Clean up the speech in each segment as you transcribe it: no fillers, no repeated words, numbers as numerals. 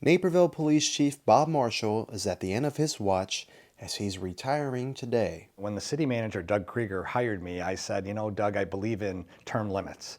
Naperville Police Chief Bob Marshall is at the end of his watch as he's retiring today. When the city manager, Doug Krieger, hired me, I said, Doug, I believe in term limits.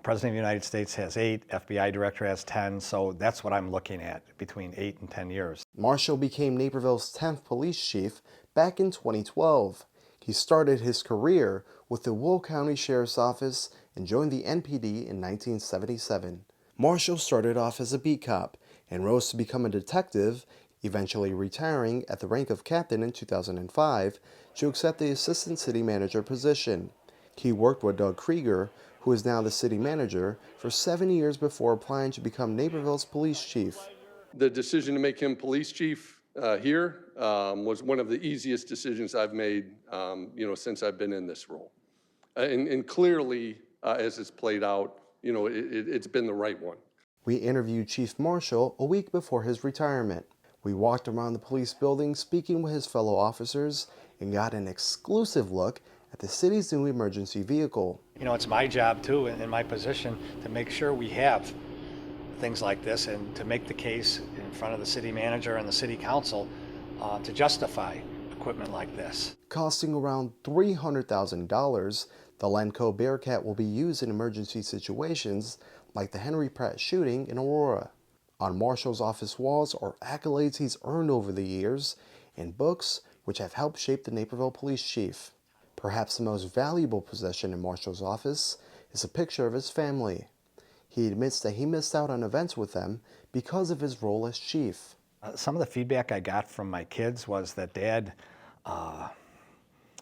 President of the United States has 8, FBI director has 10, so that's what I'm looking at, between 8 and 10 years. Marshall became Naperville's 10th police chief back in 2012. He started his career with the Will County Sheriff's Office and joined the NPD in 1977. Marshall started off as a beat cop and rose to become a detective, eventually retiring at the rank of captain in 2005 to accept the assistant city manager position. He worked with Doug Krieger, who is now the city manager, for 7 years before applying to become Naperville's police chief. The decision to make him police chief here was one of the easiest decisions I've made, since I've been in this role. And clearly, as it's played out, it's been the right one. We interviewed Chief Marshall a week before his retirement. We walked around the police building speaking with his fellow officers and got an exclusive look at the city's new emergency vehicle. It's my job too, in my position, to make sure we have things like this and to make the case in front of the city manager and the city council to justify equipment like this. Costing around $300,000, the Lenco Bearcat will be used in emergency situations like the Henry Pratt shooting in Aurora. On Marshall's office walls are accolades he's earned over the years and books which have helped shape the Naperville police chief. Perhaps the most valuable possession in Marshall's office is a picture of his family. He admits that he missed out on events with them because of his role as chief. Some of the feedback I got from my kids was that, Dad,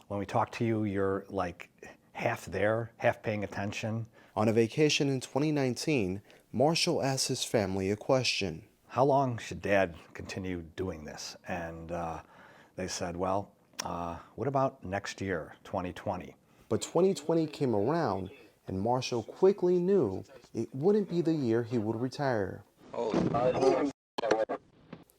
when we talk to you, you're like half there, half paying attention. On a vacation in 2019, Marshall asked his family a question. How long should Dad continue doing this? And they said, well, what about next year, 2020? But 2020 came around, and Marshall quickly knew it wouldn't be the year he would retire.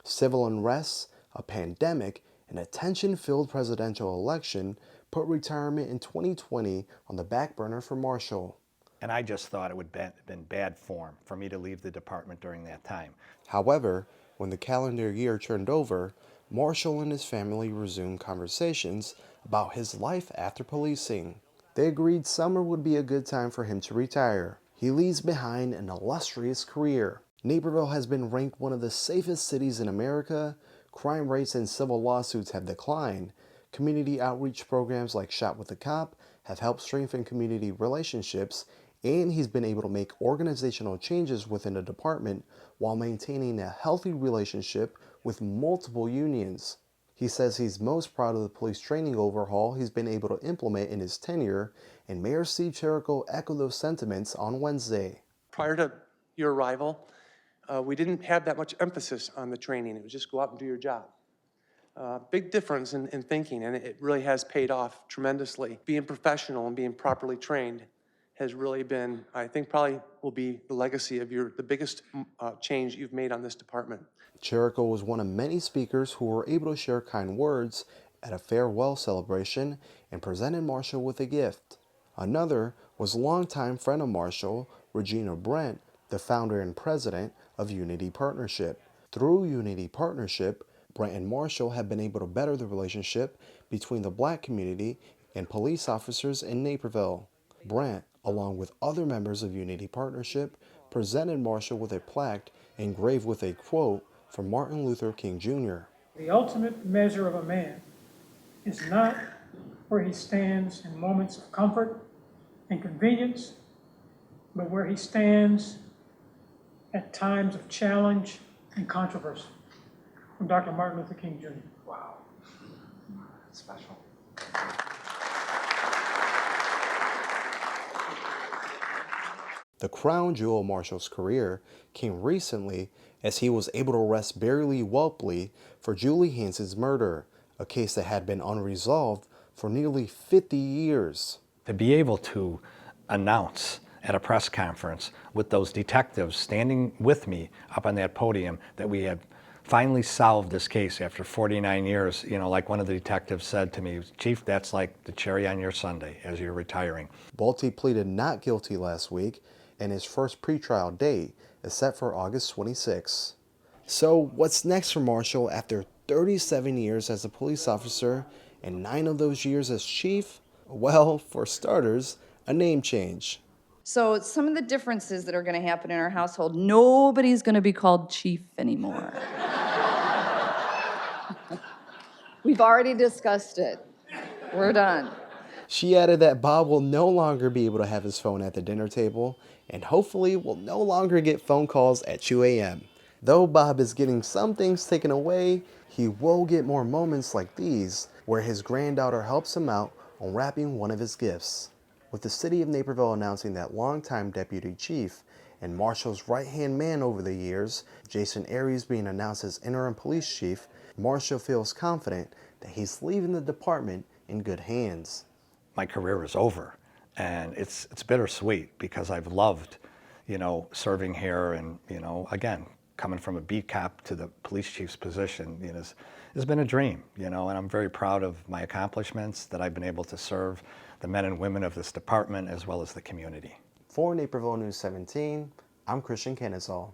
Civil unrest, a pandemic, and a tension-filled presidential election put retirement in 2020 on the back burner for Marshall. And I just thought it would have been bad form for me to leave the department during that time. However, when the calendar year turned over, Marshall and his family resumed conversations about his life after policing. They agreed summer would be a good time for him to retire. He leaves behind an illustrious career. Naperville has been ranked one of the safest cities in America. Crime rates and civil lawsuits have declined. Community outreach programs like Shop with a Cop have helped strengthen community relationships, and he's been able to make organizational changes within the department while maintaining a healthy relationship with multiple unions. He says he's most proud of the police training overhaul he's been able to implement in his tenure, and Mayor Steve Cherico echoed those sentiments on Wednesday. Prior to your arrival, we didn't have that much emphasis on the training. It was just go out and do your job. Big difference in thinking, and it really has paid off tremendously. Being professional and being properly trained has really been, I think, probably will be the legacy of the biggest change you've made on this department. Cherico was one of many speakers who were able to share kind words at a farewell celebration and presented Marshall with a gift. Another was longtime friend of Marshall, Regina Brent, the founder and president of Unity Partnership. Through Unity Partnership, Brent and Marshall have been able to better the relationship between the Black community and police officers in Naperville. Brent, along with other members of Unity Partnership, presented Marshall with a plaque engraved with a quote from Martin Luther King Jr. The ultimate measure of a man is not where he stands in moments of comfort and convenience, but where he stands at times of challenge and controversy. From Dr. Martin Luther King Jr. Wow, that's special. The crown jewel of Marshall's career came recently as he was able to arrest Barry Welpley for Julie Hanson's murder, a case that had been unresolved for nearly 50 years. To be able to announce at a press conference with those detectives standing with me up on that podium that we had finally solved this case after 49 years, like one of the detectives said to me, Chief, that's like the cherry on your sundae as you're retiring. Welpley pleaded not guilty last week, and his first pretrial date is set for August 26. So, what's next for Marshall after 37 years as a police officer and 9 of those years as chief? Well, for starters, a name change. So some of the differences that are going to happen in our household, nobody's going to be called chief anymore. We've already discussed it. We're done. She added that Bob will no longer be able to have his phone at the dinner table and hopefully will no longer get phone calls at 2 a.m. Though Bob is getting some things taken away, he will get more moments like these where his granddaughter helps him out on wrapping one of his gifts. With the city of Naperville announcing that longtime deputy chief and Marshall's right-hand man over the years, Jason Aries, being announced as interim police chief, Marshall feels confident that he's leaving the department in good hands. My career is over, and it's bittersweet because I've loved, serving here, and again, coming from a beat cop to the police chief's position, has been a dream, and I'm very proud of my accomplishments, that I've been able to serve the men and women of this department as well as the community. For Naperville News 17, I'm Christian Kennesaw.